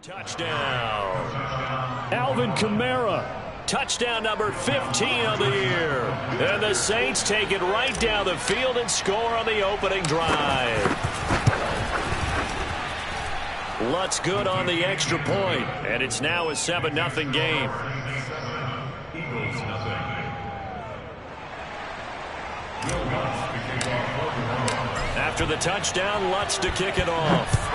Touchdown. Alvin Kamara. Touchdown number 15 of the year. And the Saints take it right down the field and score on the opening drive. Lutz good on the extra point, and it's now a 7-0 game. After the touchdown, Lutz to kick it off.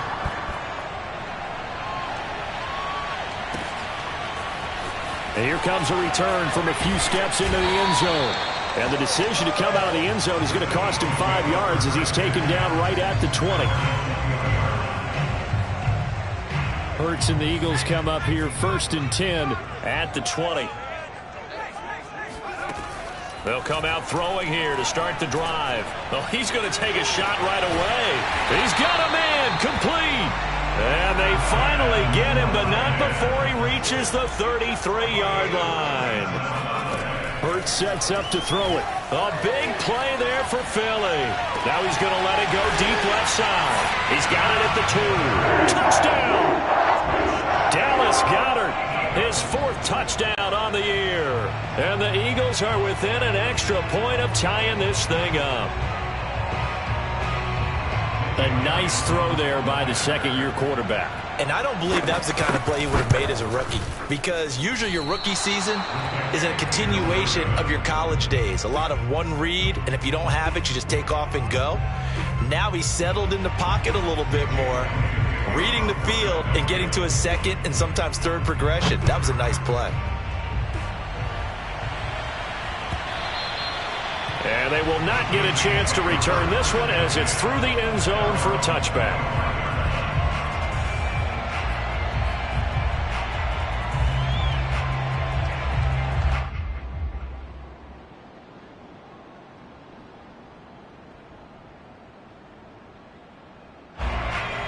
And here comes a return from a few steps into the end zone. And the decision to come out of the end zone is going to cost him 5 yards as he's taken down right at the 20. Hurts and the Eagles come up here 1st and 10 at the 20. They'll come out throwing here to start the drive. Oh, he's going to take a shot right away. He's got a man complete. And they finally get him, but not before he reaches the 33-yard line. Hurts sets up to throw it. A big play there for Philly. Now he's going to let it go deep left side. He's got it at the 2. Touchdown! Dallas Goedert, his 4th touchdown on the year. And the Eagles are within an extra point of tying this thing up. A nice throw there by the second-year quarterback. And I don't believe that's the kind of play he would have made as a rookie, because usually your rookie season is a continuation of your college days. A lot of one read, and if you don't have it, you just take off and go. Now he's settled in the pocket a little bit more, reading the field and getting to his second and sometimes third progression. That was a nice play. And they will not get a chance to return this one as it's through the end zone for a touchback.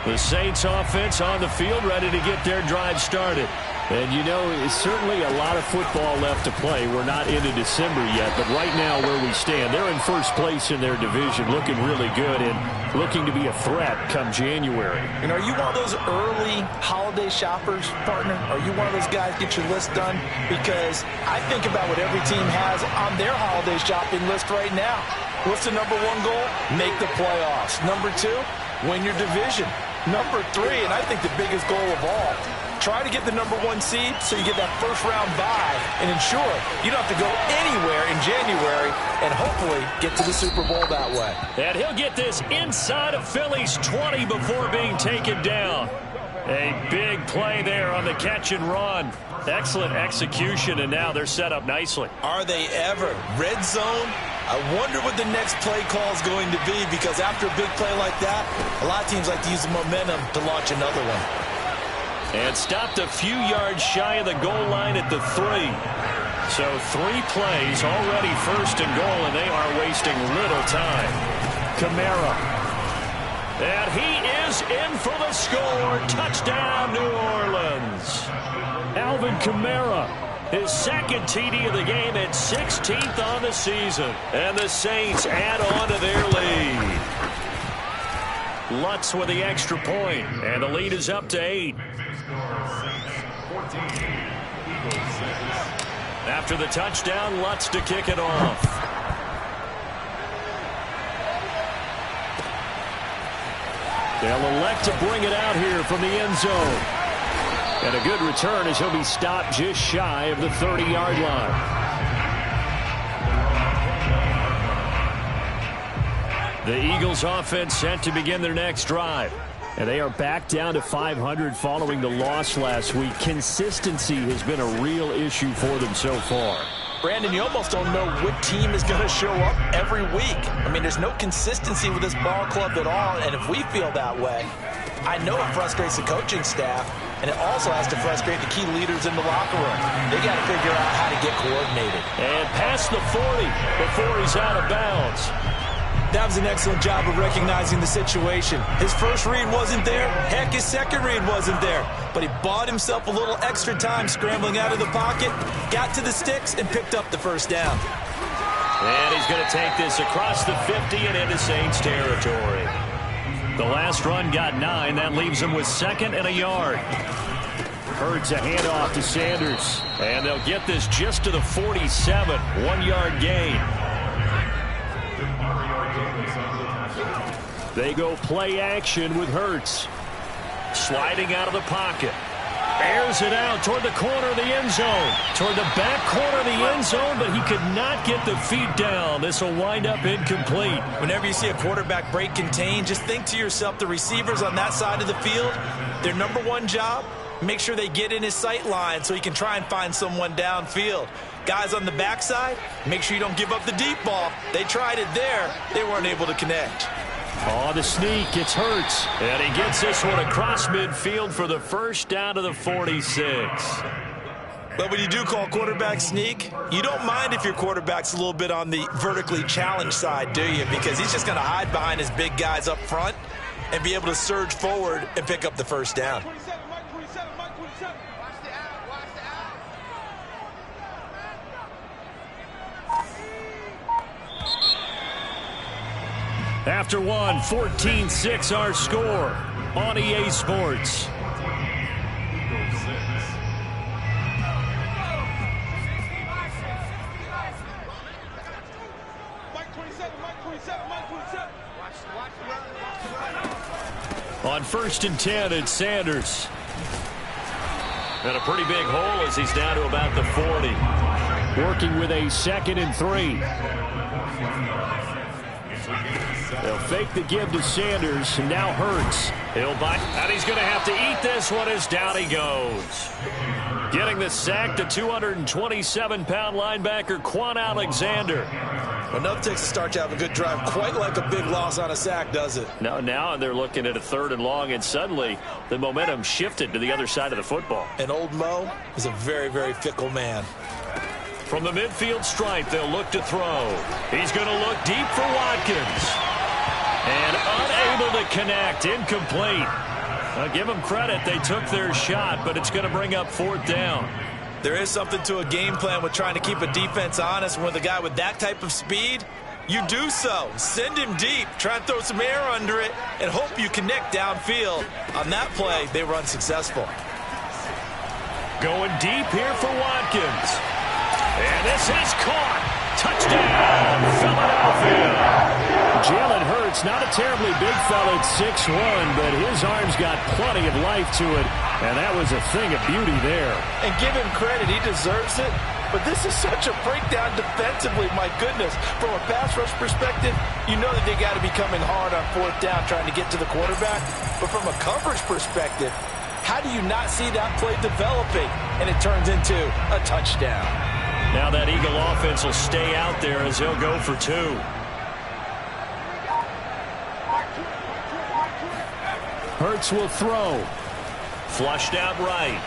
The Saints offense on the field ready to get their drive started. And, you know, it's certainly a lot of football left to play. We're not into December yet, but right now where we stand, they're in first place in their division, looking really good and looking to be a threat come January. And are you one of those early holiday shoppers, partner? Are you one of those guys get your list done? Because I think about what every team has on their holiday shopping list right now. What's the number 1 goal? Make the playoffs. Number 2, win your division. Number 3, and I think the biggest goal of all, try to get the number 1 seed so you get that first-round bye and ensure you don't have to go anywhere in January and hopefully get to the Super Bowl that way. And he'll get this inside of Philly's 20 before being taken down. A big play there on the catch and run. Excellent execution, and now they're set up nicely. Are they ever? Red zone? I wonder what the next play call is going to be, because after a big play like that, a lot of teams like to use the momentum to launch another one. And stopped a few yards shy of the goal line at the 3. So 3 plays already 1st and goal, and they are wasting little time. Kamara. And he is in for the score. Touchdown, New Orleans. Alvin Kamara, his 2nd TD of the game at 16th on the season. And the Saints add on to their lead. Lutz with the extra point, and the lead is up to 8. After the touchdown, Lutz to kick it off. They'll elect to bring it out here from the end zone. And a good return as he'll be stopped just shy of the 30-yard line. The Eagles offense set to begin their next drive. And they are back down to 500 following the loss last week. Consistency has been a real issue for them so far. Brandon, you almost don't know what team is going to show up every week. I mean, there's no consistency with this ball club at all, and if we feel that way, I know it frustrates the coaching staff, and it also has to frustrate the key leaders in the locker room. They got to figure out how to get coordinated. And past the 40 before he's out of bounds. That was an excellent job of recognizing the situation. His first read wasn't there. Heck, his second read wasn't there. But he bought himself a little extra time scrambling out of the pocket, got to the sticks, and picked up the first down. And he's going to take this across the 50 and into Saints territory. The last run got 9. That leaves him with 2nd and a yard. Hurts a handoff to Sanders. And they'll get this just to the 47. 1-yard gain. They go play action with Hurts. Sliding out of the pocket. Airs it out toward the corner of the end zone. Toward the back corner of the end zone, but he could not get the feet down. This will wind up incomplete. Whenever you see a quarterback break contain, just think to yourself, the receivers on that side of the field, their number one job, make sure they get in his sight line so he can try and find someone downfield. Guys on the backside, make sure you don't give up the deep ball. They tried it there. They weren't able to connect. Oh, the sneak, it's Hurts. And he gets this one across midfield for the first down to the 46. But when you do call quarterback sneak, you don't mind if your quarterback's a little bit on the vertically challenged side, do you? Because he's just going to hide behind his big guys up front and be able to surge forward and pick up the first down. After one, 14-6 our score on EA Sports. On 1st and 10, it's Sanders. And a pretty big hole as he's down to about the 40. Working with a 2nd and 3. They'll fake the give to Sanders, and now Hurts. He'll bite, and he's going to have to eat this one as down he goes. Getting the sack, the 227-pound linebacker, Quan Alexander. Well, enough takes to start to have a good drive. Quite like a big loss on a sack, does it? No, now they're looking at a 3rd and long, and suddenly the momentum shifted to the other side of the football. And old Mo is a very, very fickle man. From the midfield stripe, they'll look to throw. He's going to look deep for Watkins. And unable to connect, incomplete. I'll give them credit, they took their shot, but it's going to bring up 4th down. There is something to a game plan with trying to keep a defense honest. With a guy with that type of speed, you do so. Send him deep, try and throw some air under it, and hope you connect downfield. On that play, they were unsuccessful. Going deep here for Watkins. And this is caught. Touchdown, Philadelphia. Jalen Hurts, not a terribly big fella at 6'1", but his arms got plenty of life to it, and that was a thing of beauty there. And give him credit, he deserves it, but this is such a breakdown defensively, my goodness. From a pass rush perspective, you know that they got to be coming hard on 4th down trying to get to the quarterback, but from a coverage perspective, how do you not see that play developing, and it turns into a touchdown? Now that Eagle offense will stay out there as they'll go for 2. Hurts will throw. Flushed out right.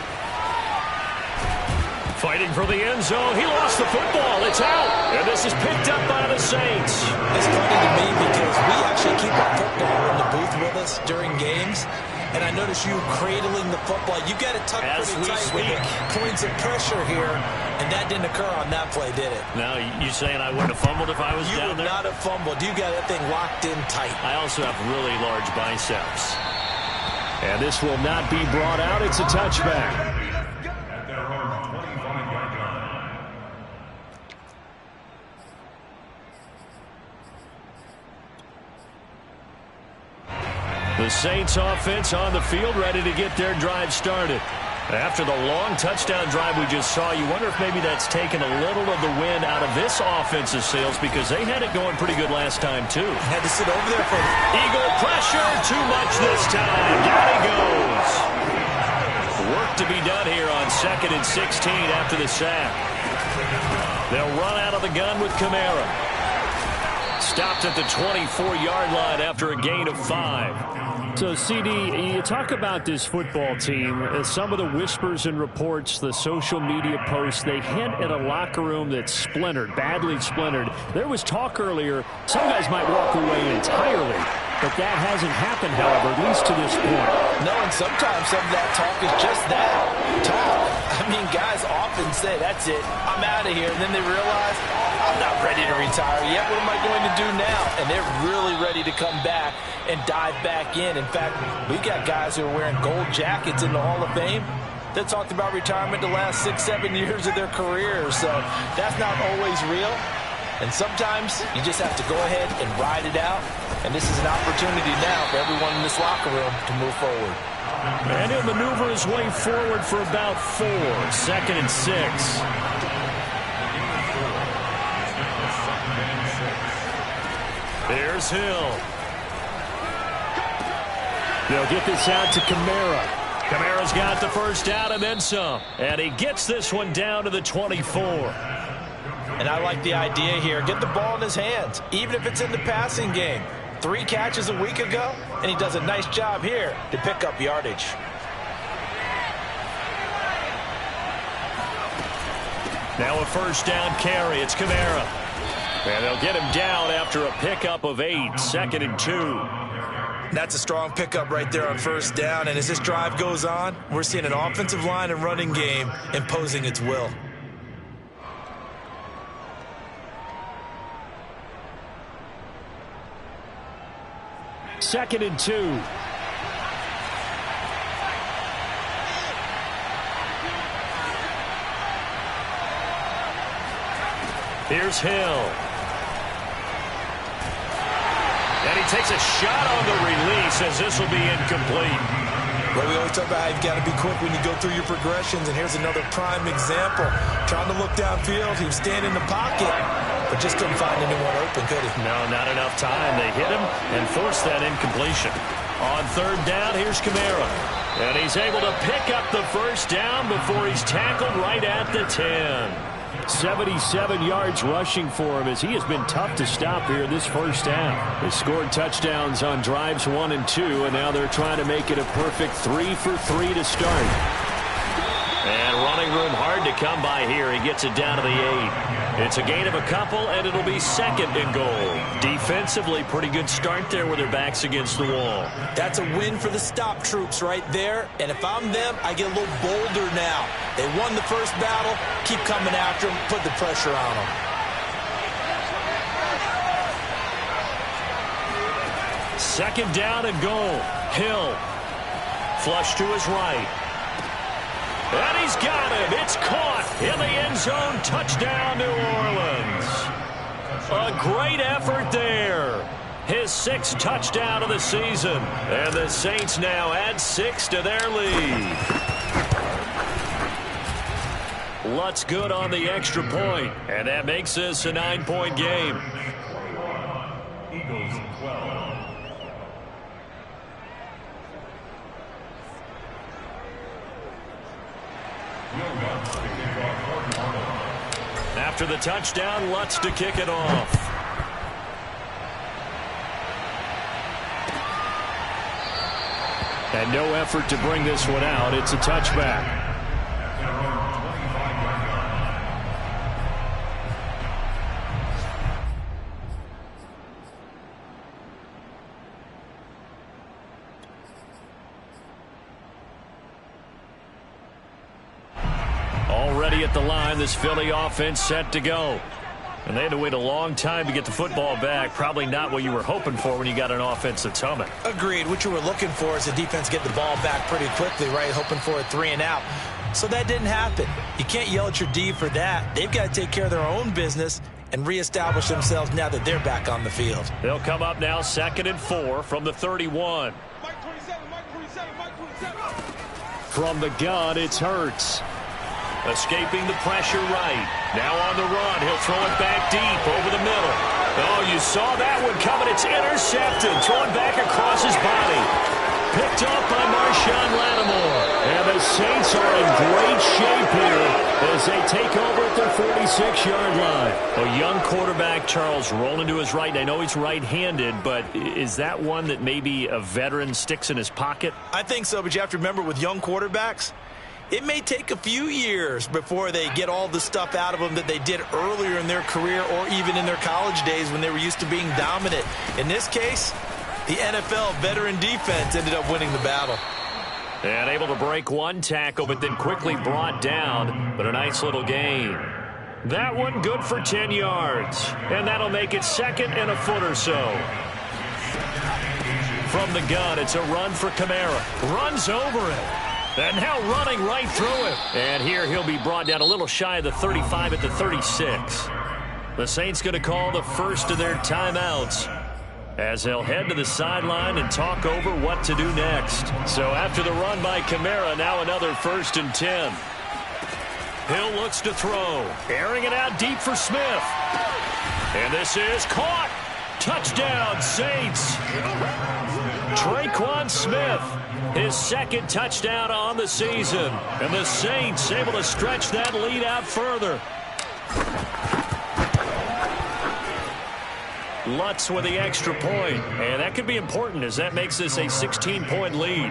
Fighting for the end zone. He lost the football. It's out. And this is picked up by the Saints. It's funny to me because we actually keep our football in the booth with us during games. And I notice you cradling the football. You got it tucked pretty tight with it. Points of pressure here. And that didn't occur on that play, did it? Now, you saying I wouldn't have fumbled if I was down there? You would not have fumbled. You got that thing locked in tight. I also have really large biceps. And this will not be brought out. It's a touchback. The Saints offense on the field ready to get their drive started. After the long touchdown drive we just saw, you wonder if maybe that's taken a little of the wind out of this offensive sails because they had it going pretty good last time too. Had to sit over there for Eagle pressure, too much this time. Down he goes. Work to be done here on 2nd and 16 after the sack. They'll run out of the gun with Kamara. Stopped at the 24-yard line after a gain of 5. So, CD, you talk about this football team. Some of the whispers and reports, the social media posts, they hint at a locker room that's splintered, badly splintered. There was talk earlier, some guys might walk away entirely. But that hasn't happened, however, at least to this point. No, and sometimes some of that talk is just that, talk. I mean, guys often say, that's it, I'm out of here. And then they realize, I'm not ready to retire yet. What am I going to do now? And they're really ready to come back and dive back in. In fact, we've got guys who are wearing gold jackets in the Hall of Fame that talked about retirement the last 6-7 years of their careers. So that's not always real. And sometimes you just have to go ahead and ride it out. And this is an opportunity now for everyone in this locker room to move forward. And he'll maneuver his way forward for about 4. 2nd and 6. Here's Hill. They'll get this out to Kamara. Kamara's got the first down and then some. And he gets this one down to the 24. And I like the idea here. Get the ball in his hands, even if it's in the passing game. 3 catches a week ago, and he does a nice job here to pick up yardage. Now a first down carry. It's Kamara. And they'll get him down after a pickup of 8. 2nd and 2. That's a strong pickup right there on first down. And as this drive goes on, we're seeing an offensive line and running game imposing its will. Second and 2. Here's Hill. And he takes a shot on the release as this will be incomplete. Well, we always talk about how you've got to be quick when you go through your progressions, and here's another prime example. Trying to look downfield, he was standing in the pocket, but just couldn't find anyone open, could he? No, not enough time. They hit him and forced that incompletion. On 3rd down, here's Kamara. And he's able to pick up the first down before he's tackled right at the 10. 77 yards rushing for him as he has been tough to stop here this first half. They scored touchdowns on drives 1 and 2, and now they're trying to make it a perfect 3 for 3 to start. And running room hard to come by here. He gets it down to the 8. It's a gain of a couple, and it'll be 2nd and goal. Defensively, pretty good start there with their backs against the wall. That's a win for the stop troops right there. And if I'm them, I get a little bolder now. They won the first battle. Keep coming after them. Put the pressure on them. Second down and goal. Hill. Flush to his right. And he's got him. It's caught in the end zone. Touchdown, New Orleans. A great effort there. His 6th touchdown of the season. And the Saints now add 6 to their lead. Lutz good on the extra point. And that makes this a 9-point game. Eagles 12. After the touchdown, Lutz to kick it off. And no effort to bring this one out. It's a touchback. Already at the line, this Philly offense set to go. And they had to wait a long time to get the football back. Probably not what you were hoping for when you got an offense that's humming. Agreed. What you were looking for is the defense get the ball back pretty quickly, right? Hoping for a 3 and out. So that didn't happen. You can't yell at your D for that. They've got to take care of their own business and reestablish themselves now that they're back on the field. They'll come up now 2nd and 4 from the 31. From the gun, it's Hurts. Escaping the pressure right. Now on the run. He'll throw it back deep over the middle. Oh, you saw that one coming. It's intercepted. Thrown back across his body. Picked up by Marshawn Lattimore. And the Saints are in great shape here as they take over at their 46-yard line. A young quarterback, Charles, rolling to his right. I know he's right-handed, but is that one that maybe a veteran sticks in his pocket? I think so, but you have to remember with young quarterbacks, it may take a few years before they get all the stuff out of them that they did earlier in their career or even in their college days when they were used to being dominant. In this case, the NFL veteran defense ended up winning the battle. And able to break one tackle, but then quickly brought down. But a nice little gain. That one good for 10 yards. And that'll make it 2nd and a foot or so. From the gun, it's a run for Kamara. Runs over it. And now running right through it. And here he'll be brought down a little shy of the 35 at the 36. The Saints going to call the first of their timeouts, as they'll head to the sideline and talk over what to do next. So after the run by Kamara, now another 1st and 10. Hill looks to throw. Airing it out deep for Smith. And this is caught. Touchdown, Saints. Traquan Smith, his 2nd touchdown on the season. And the Saints able to stretch that lead out further. Lutz with the extra point, and that could be important as that makes this a 16-point lead.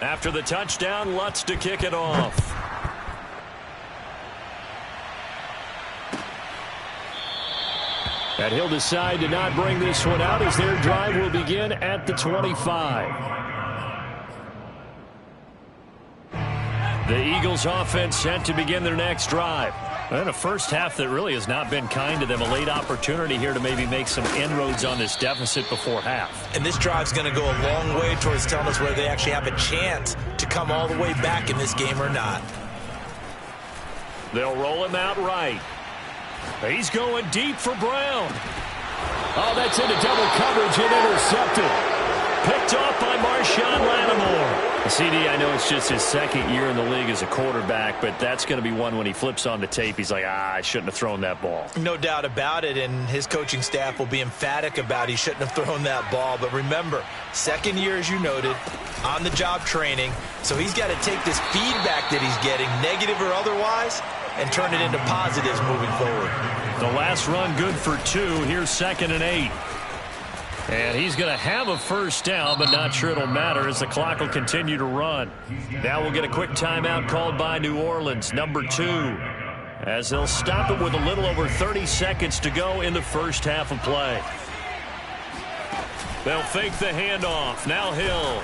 After the touchdown, Lutz to kick it off. And he'll decide to not bring this one out as their drive will begin at the 25. The Eagles offense set to begin their next drive. And a first half that really has not been kind to them. A late opportunity here to maybe make some inroads on this deficit before half. And this drive's going to go a long way towards telling us whether they actually have a chance to come all the way back in this game or not. They'll roll him out right. He's going deep for Brown. Oh, that's into double coverage and intercepted. Picked off by Marshawn Lattimore. CD, I know it's just his 2nd year in the league as a quarterback, but that's going to be one when he flips on the tape, he's like, I shouldn't have thrown that ball. No doubt about it, and his coaching staff will be emphatic about he shouldn't have thrown that ball. But remember, 2nd year, as you noted, on-the-job training, so he's got to take this feedback that he's getting, negative or otherwise, and turn it into positives moving forward. The last run good for 2. Here's 2nd and 8. And he's going to have a first down, but not sure it'll matter as the clock will continue to run. Now we'll get a quick timeout called by New Orleans, number 2, as they'll stop it with a little over 30 seconds to go in the first half of play. They'll fake the handoff. Now Hill.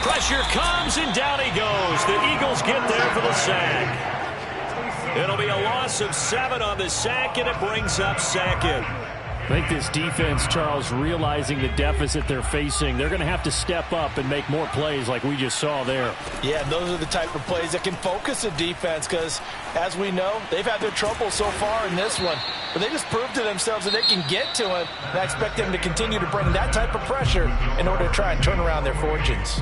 Pressure comes, and down he goes. The Eagles get there for the sack. It'll be a loss of 7 on the sack, and it brings up 2nd. I think this defense, Charles, realizing the deficit they're facing, they're going to have to step up and make more plays like we just saw there. Yeah, those are the type of plays that can focus a defense because, as we know, they've had their trouble so far in this one. But they just proved to themselves that they can get to it, and I expect them to continue to bring that type of pressure in order to try and turn around their fortunes.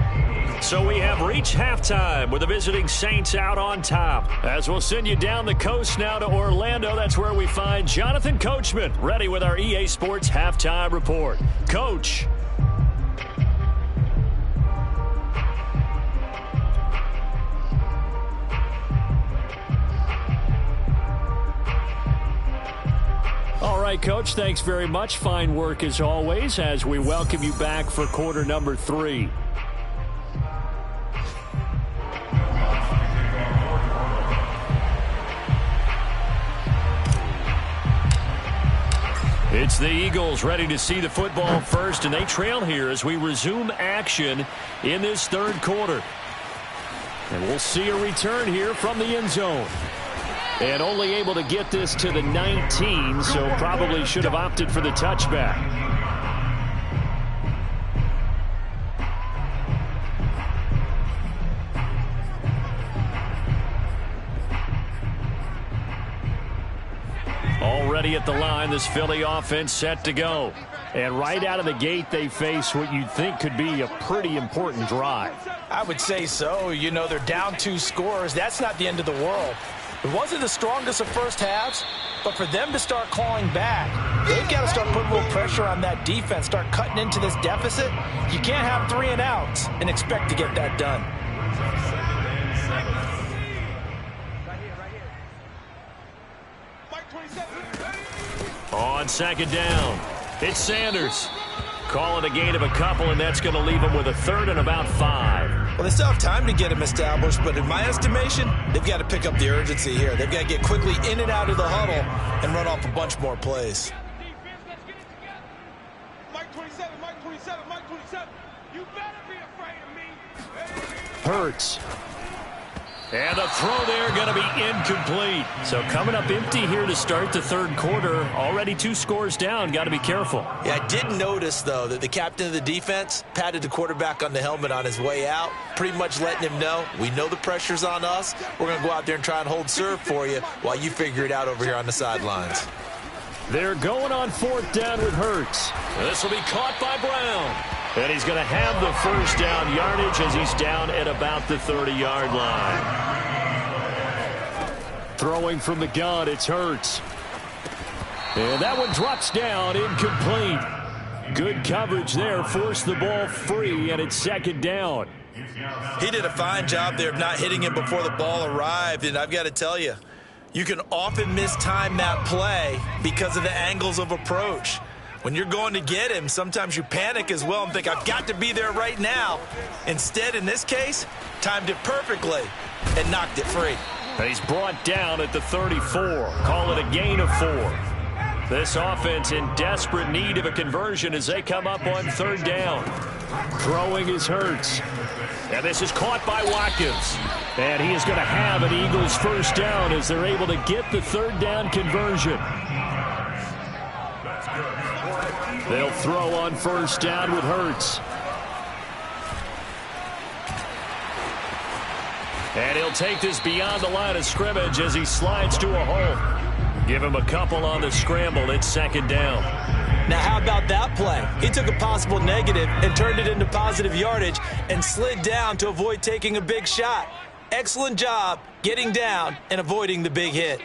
So we have reached halftime with the visiting Saints out on top. As we'll send you down the coast now to Orlando, that's where we find Jonathan Coachman ready with our EA Sports Halftime Report. Coach. All right, Coach, thanks very much. Fine work as always as we welcome you back for quarter number 3. It's the Eagles ready to see the football first, and they trail here as we resume action in this 3rd quarter. And we'll see a return here from the end zone. And only able to get this to the 19, so probably should have opted for the touchback. Already at the line, this Philly offense set to go. And right out of the gate, they face what you'd think could be a pretty important drive. I would say so. You know, they're down 2 scores. That's not the end of the world. It wasn't the strongest of first halves, but for them to start clawing back, they've got to start putting a little pressure on that defense, start cutting into this deficit. You can't have 3 and outs and expect to get that done. On second down, it's Sanders. Call it a gain of a couple, and that's going to leave him with a third and about 5. Well, they still have time to get him established, but in my estimation, they've got to pick up the urgency here. They've got to get quickly in and out of the huddle and run off a bunch more plays. Mike 27, Mike 27, Mike 27. You better be afraid of me. Hurts. And the throw there going to be incomplete. So coming up empty here to start the third quarter. Already 2 scores down. Got to be careful. Yeah, I did notice, though, that the captain of the defense patted the quarterback on the helmet on his way out, pretty much letting him know, we know the pressure's on us. We're going to go out there and try and hold serve for you while you figure it out over here on the sidelines. They're going on 4th down with Hurts. This will be caught by Brown. And he's going to have the first down yardage as he's down at about the 30-yard line. Throwing from the gun, it's Hurts. And that one drops down, incomplete. Good coverage there, forced the ball free, and it's second down. He did a fine job there of not hitting him before the ball arrived, and I've got to tell you, you can often mistime that play because of the angles of approach. When you're going to get him, sometimes you panic as well and think, I've got to be there right now. Instead, in this case, timed it perfectly and knocked it free. He's brought down at the 34. Call it a gain of 4. This offense in desperate need of a conversion as they come up on 3rd down. Throwing is Hurts. And this is caught by Watkins. And he is going to have an Eagles first down as they're able to get the 3rd down conversion. They'll throw on first down with Hurts. And he'll take this beyond the line of scrimmage as he slides to a hole. Give him a couple on the scramble. It's second down. Now, how about that play? He took a possible negative and turned it into positive yardage and slid down to avoid taking a big shot. Excellent job getting down and avoiding the big hit.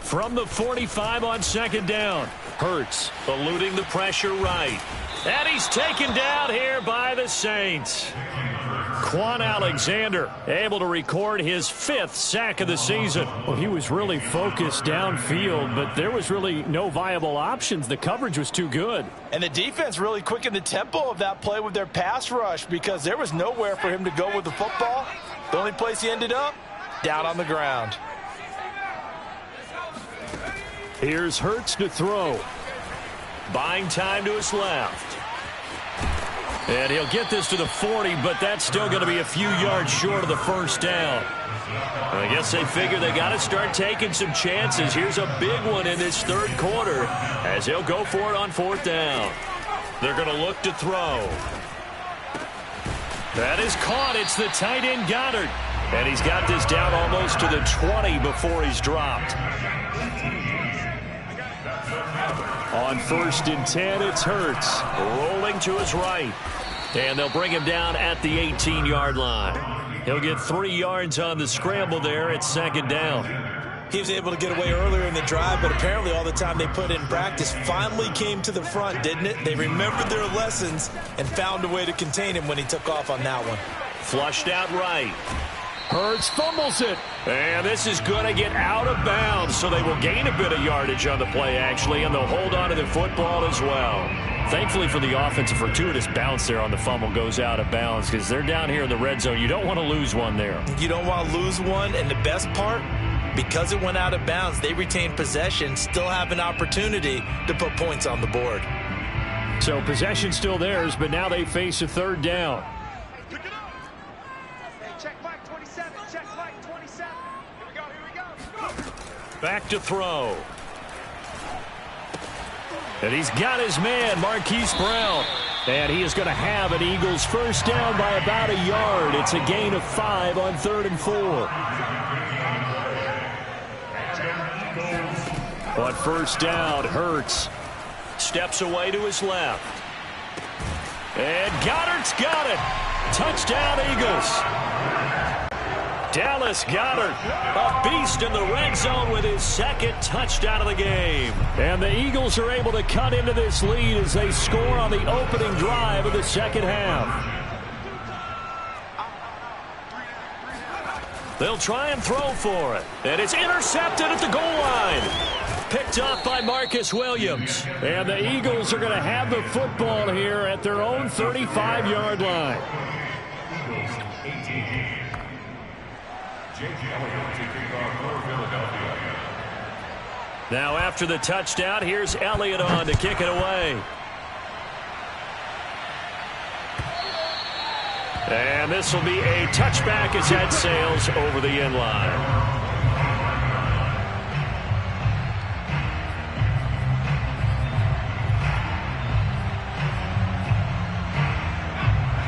From the 45 on second down. Hurts eluding the pressure right. And he's taken down here by the Saints. Quan Alexander able to record his 5th sack of the season. Well, he was really focused downfield, but there was really no viable options. The coverage was too good. And the defense really quickened the tempo of that play with their pass rush because there was nowhere for him to go with the football. The only place he ended up, down on the ground. Here's Hurts to throw. Buying time to his left. And he'll get this to the 40, but that's still going to be a few yards short of the first down. I guess they figure they got to start taking some chances. Here's a big one in this third quarter as he'll go for it on 4th down. They're going to look to throw. That is caught. It's the tight end Goddard. And he's got this down almost to the 20 before he's dropped. On 1st and 10, it's Hurts. Rolling to his right. And they'll bring him down at the 18-yard line. He'll get 3 yards on the scramble there at second down. He was able to get away earlier in the drive, but apparently all the time they put in practice finally came to the front, didn't it? They remembered their lessons and found a way to contain him when he took off on that one. Flushed out right. Hurts fumbles it. And this is going to get out of bounds, so they will gain a bit of yardage on the play, actually, and they'll hold on to the football as well. Thankfully for the offense, a fortuitous bounce there on the fumble goes out of bounds because they're down here in the red zone. You don't want to lose one there. You don't want to lose one, and the best part, because it went out of bounds, they retain possession, still have an opportunity to put points on the board. So possession still theirs, but now they face a 3rd down. Back to throw. And he's got his man, Marquise Brown. And he is going to have an Eagles first down by about a yard. It's a gain of 5 on 3rd and 4. On first down, Hurts steps away to his left. And Goddard's got it. Touchdown, Eagles. Dallas Goedert, a beast in the red zone with his second touchdown of the game. And the Eagles are able to cut into this lead as they score on the opening drive of the second half. They'll try and throw for it. And it's intercepted at the goal line. Picked up by Marcus Williams. And the Eagles are going to have the football here at their own 35-yard line. Now after the touchdown, here's Elliott on to kick it away. And this will be a touchback as that sails over the end line.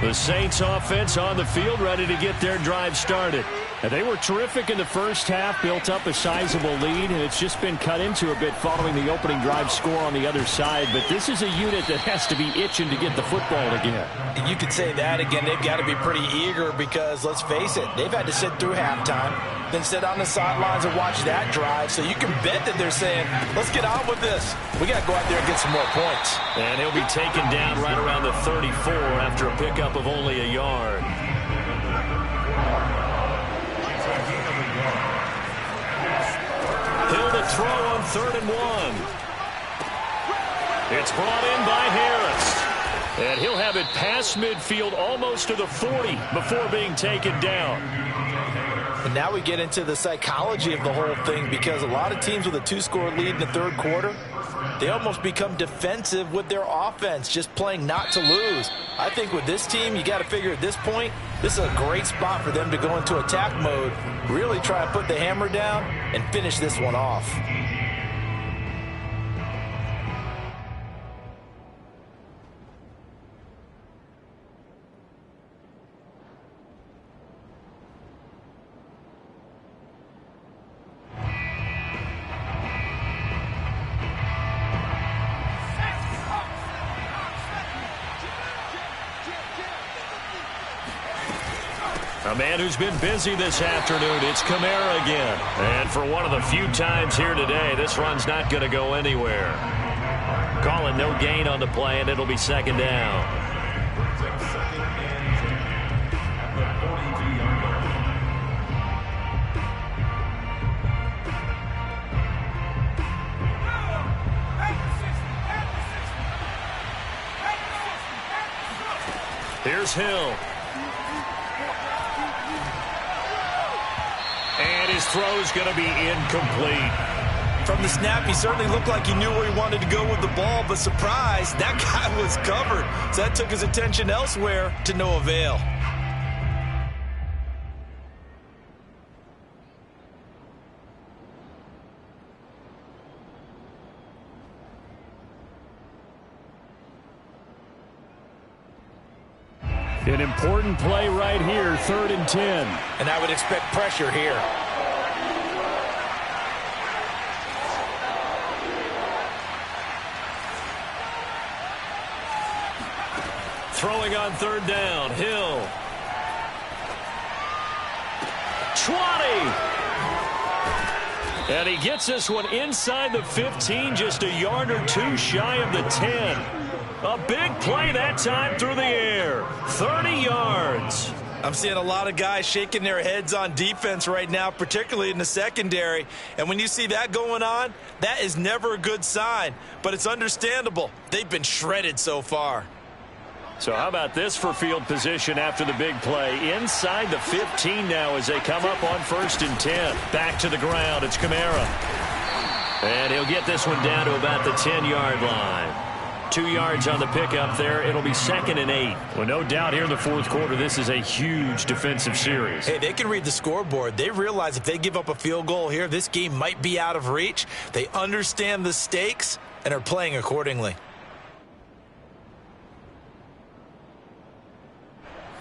The Saints offense on the field, ready to get their drive started. And they were terrific in the first half, built up a sizable lead, and it's just been cut into a bit following the opening drive score on the other side. But this is a unit that has to be itching to get the football again. You could say that again. They've got to be pretty eager because, let's face it, they've had to sit through halftime, then sit on the sidelines and watch that drive. So you can bet that they're saying, let's get on with this. We got to go out there and get some more points. And he'll be taken down right around the 34 after a pickup of only a yard. Hill to throw on 3rd and 1. It's brought in by Harris. And he'll have it past midfield almost to the 40 before being taken down. And now we get into the psychology of the whole thing, because a lot of teams with a 2-score lead in the third quarter, they almost become defensive with their offense, just playing not to lose. I think with this team, you got to figure at this point, this is a great spot for them to go into attack mode, really try to put the hammer down and finish this one off. A man who's been busy this afternoon, it's Kamara again. And for one of the few times here today, this run's not going to go anywhere. Calling no gain on the play, and it'll be 2nd down. Here's Hill. And his throw's going to be incomplete. From the snap, he certainly looked like he knew where he wanted to go with the ball, but surprise, that guy was covered. So that took his attention elsewhere to no avail. An important play right here, 3rd and 10. And I would expect pressure here. Throwing on 3rd down, Hill. 20. And he gets this one inside the 15, just a yard or two shy of the 10. A big play that time through the air. 30 yards. I'm seeing a lot of guys shaking their heads on defense right now, particularly in the secondary. And when you see that going on, that is never a good sign. But it's understandable. They've been shredded so far. So how about this for field position after the big play? Inside the 15 now as they come up on 1st and 10. Back to the ground. It's Kamara. And he'll get this one down to about the 10-yard line. 2 yards on the pickup there. It'll be 2nd and 8. Well, no doubt here in the fourth quarter, this is a huge defensive series. Hey, they can read the scoreboard. They realize if they give up a field goal here, this game might be out of reach. They understand the stakes and are playing accordingly.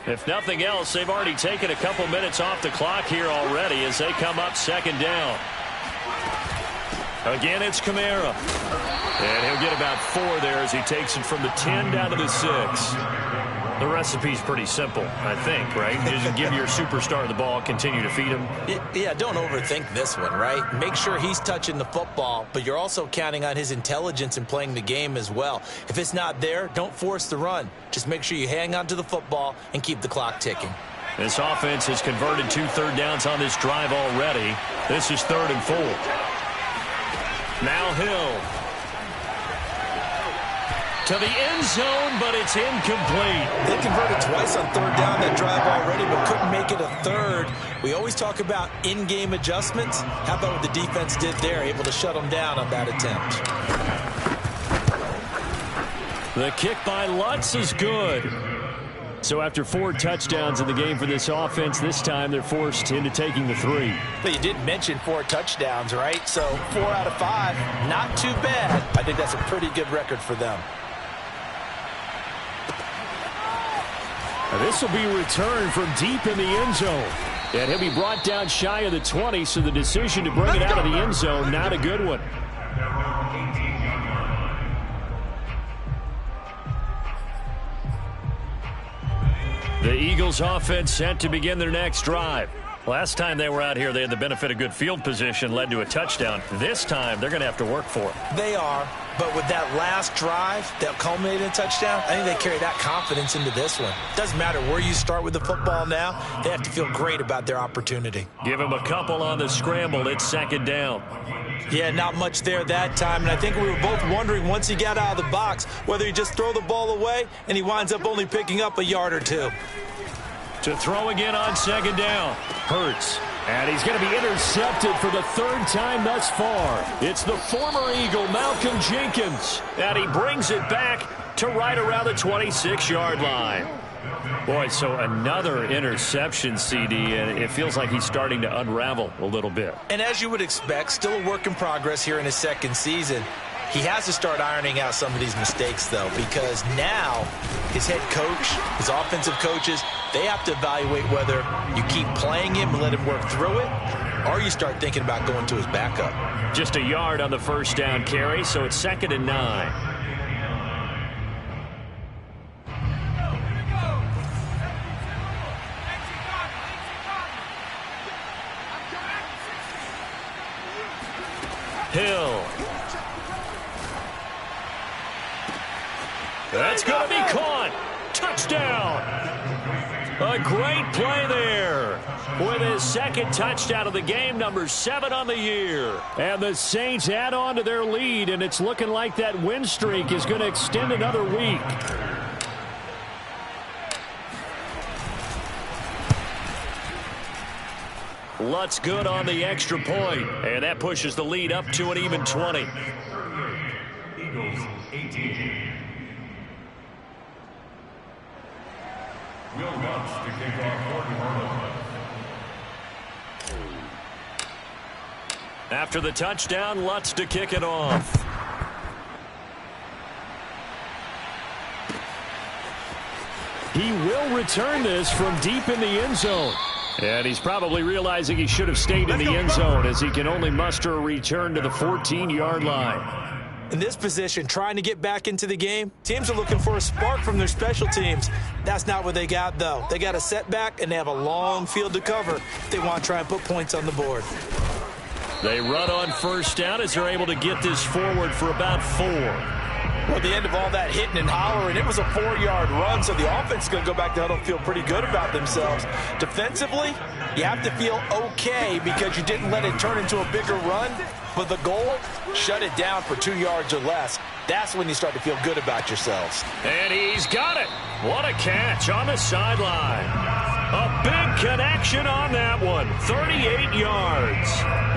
If nothing else, they've already taken a couple minutes off the clock here already as they come up 2nd down. Again, it's Kamara. And he'll get about 4 there as he takes it from the 10 down to the 6. The recipe's pretty simple, I think, right? Just give your superstar the ball, continue to feed him. Yeah, don't overthink this one, right? Make sure he's touching the football, but you're also counting on his intelligence in playing the game as well. If it's not there, don't force the run. Just make sure you hang on to the football and keep the clock ticking. This offense has converted 2 third downs on this drive already. This is 3rd and 4. Now Hill. To the end zone, but it's incomplete. They converted twice on 3rd down that drive already, but couldn't make it a 3rd. We always talk about in-game adjustments. How about what the defense did there, able to shut them down on that attempt? The kick by Lutz is good. So after 4 touchdowns in the game for this offense, this time they're forced into taking the 3. But you did mention 4 touchdowns, right? So 4 out of 5, not too bad. I think that's a pretty good record for them. This will be returned from deep in the end zone. And he'll be brought down shy of the 20, so the decision to bring it out of the end zone, not a good one. The Eagles offense set to begin their next drive. Last time they were out here, they had the benefit of good field position, led to a touchdown. This time, they're going to have to work for it. They are, but with that last drive that culminated in a touchdown, I think they carry that confidence into this one. Doesn't matter where you start with the football now, they have to feel great about their opportunity. Give them a couple on the scramble. It's 2nd down. Yeah, not much there that time, and I think we were both wondering once he got out of the box whether he just throw the ball away and he winds up only picking up a yard or 2. To throw again on 2nd down. Hurts. And he's going to be intercepted for the 3rd time thus far. It's the former Eagle, Malcolm Jenkins. And he brings it back to right around the 26-yard line. Boy, so another interception, CD, and it feels like he's starting to unravel a little bit. And as you would expect, still a work in progress here in his 2nd season. He has to start ironing out some of these mistakes, though, because now his head coach, his offensive coaches, they have to evaluate whether you keep playing him and let him work through it, or you start thinking about going to his backup. Just a yard on the 1st down carry, so it's 2nd and 9. Hill. That's going to be caught. Touchdown. A great play there. With his 2nd touchdown of the game, number 7 on the year. And the Saints add on to their lead, and it's looking like that win streak is going to extend another week. Lutz good on the extra point, and that pushes the lead up to an even 20. Eagles 18. Will Lutz to kick off. After the touchdown, Lutz to kick it off. He will return this from deep in the end zone. And he's probably realizing he should have stayed in the end zone as he can only muster a return to the 14-yard line. In this position, trying to get back into the game, teams are looking for a spark from their special teams. That's not what they got, though. They got a setback, and they have a long field to cover if they want to try and put points on the board. They run on 1st down as they're able to get this forward for about 4. Well, at the end of all that hitting and hollering, it was a 4-yard run, so the offense is going to go back to huddle and feel pretty good about themselves. Defensively, you have to feel okay because you didn't let it turn into a bigger run, but the goal, shut it down for 2 yards or less. That's when you start to feel good about yourselves. And he's got it. What a catch on the sideline. A big connection on that one. 38 yards.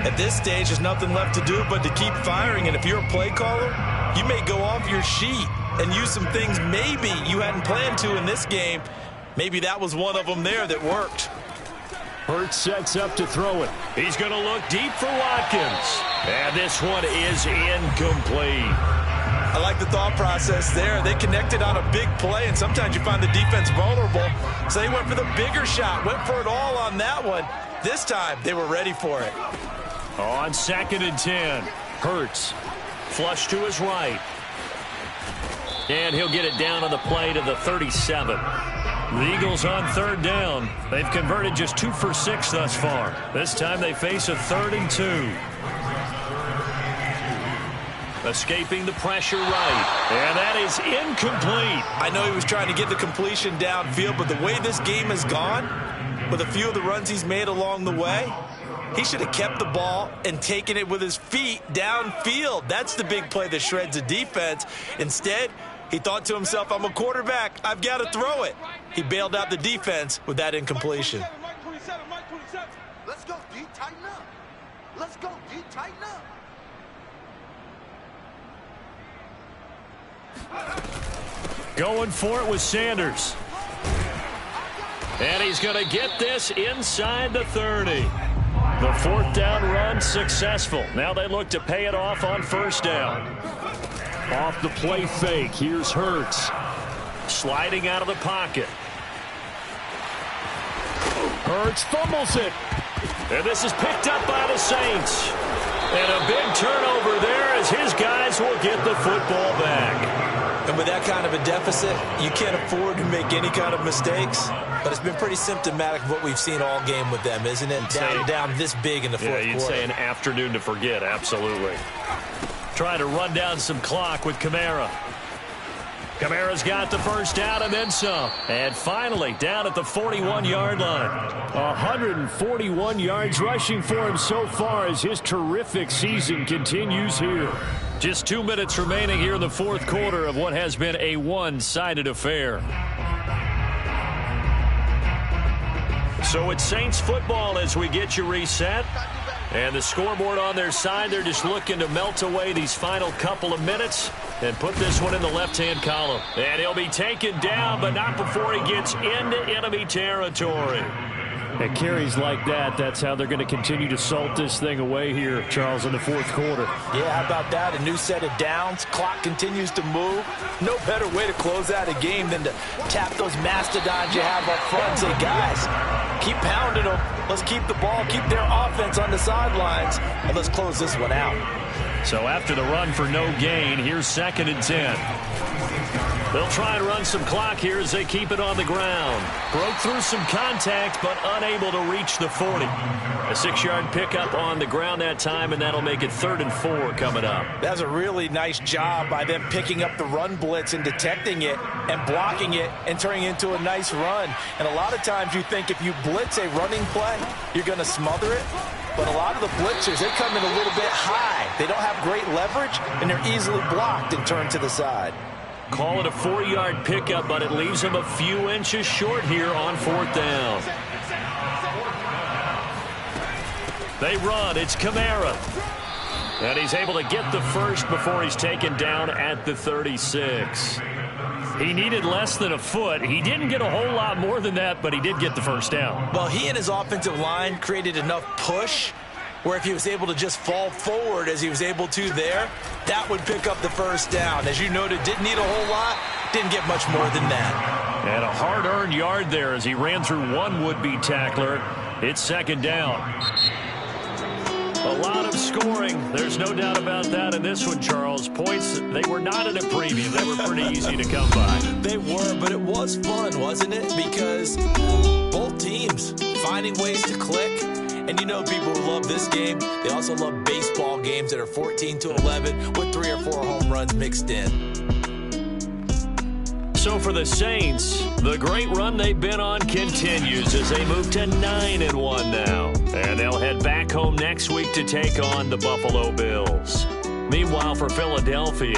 At this stage, there's nothing left to do but to keep firing, and if you're a play caller, you may go off your sheet and use some things maybe you hadn't planned to in this game. Maybe that was one of them there that worked. Hurts sets up to throw it. He's going to look deep for Watkins. And this one is incomplete. I like the thought process there. They connected on a big play, and sometimes you find the defense vulnerable. So they went for the bigger shot, went for it all on that one. This time, they were ready for it. On 2nd and 10. Hurts. Flush to his right. And he'll get it down on the play to the 37. The Eagles on third down. They've converted just 2 for 6 thus far. This time they face a 3rd and 2. Escaping the pressure right. And that is incomplete. I know he was trying to get the completion downfield, but the way this game has gone, with a few of the runs he's made along the way, he should have kept the ball and taken it with his feet downfield. That's the big play that shreds a defense. Instead, he thought to himself, I'm a quarterback. I've got to throw it. He bailed out the defense with that incompletion. Let's go, D. Tighten up. Let's go, D. Tighten up. Going for it with Sanders. And he's going to get this inside the 30. The 4th down run successful. Now they look to pay it off on 1st down. Off the play fake. Here's Hurts. Sliding out of the pocket. Hurts fumbles it. And this is picked up by the Saints. And a big turnover there as his guys will get the football back. And with that kind of a deficit, you can't afford to make any kind of mistakes. But it's been pretty symptomatic of what we've seen all game with them, isn't it? Down this big in the fourth quarter. Yeah, you'd say an afternoon to forget, absolutely. Trying to run down some clock with Kamara. Kamara's got the 1st down and then some. And finally, down at the 41-yard line. 141 yards rushing for him so far as his terrific season continues here. Just 2 minutes remaining here in the 4th quarter of what has been a one-sided affair. So it's Saints football as we get you reset. And the scoreboard on their side, they're just looking to melt away these final couple of minutes and put this one in the left-hand column. And he'll be taken down, but not before he gets into enemy territory. At carries like that, that's how they're going to continue to salt this thing away here, Charles, in the 4th quarter. Yeah, how about that? A new set of downs. Clock continues to move. No better way to close out a game than to tap those mastodons you have up front and say, guys, keep pounding them. Let's keep the ball, keep their offense on the sidelines, and let's close this one out. So after the run for no gain, here's 2nd and 10. They'll try and run some clock here as they keep it on the ground. Broke through some contact, but unable to reach the 40. A 6-yard pickup on the ground that time, and that'll make it 3rd and 4 coming up. That's a really nice job by them picking up the run blitz and detecting it and blocking it and turning it into a nice run. And a lot of times you think if you blitz a running play, you're going to smother it. But a lot of the blitzers, they come in a little bit high. They don't have great leverage, and they're easily blocked and turned to the side. Call it a 4-yard pickup, but it leaves him a few inches short here on 4th down. They run. It's Kamara. And he's able to get the first before he's taken down at the 36. He needed less than a foot. He didn't get a whole lot more than that, but he did get the 1st down. Well, he and his offensive line created enough push where if he was able to just fall forward as he was able to there, that would pick up the 1st down. As you noted, didn't need a whole lot, didn't get much more than that. And a hard-earned yard there as he ran through one would-be tackler. It's 2nd down. A lot of scoring. There's no doubt about that in this one, Charles. Points, they were not in a preview. They were pretty easy to come by. They were, but it was fun, wasn't it? Because both teams finding ways to click. And you know people who love this game, they also love baseball games that are 14-11 with 3 or 4 home runs mixed in. So for the Saints, the great run they've been on continues as they move to 9-1 now. And they'll head back home next week to take on the Buffalo Bills. Meanwhile, for Philadelphia,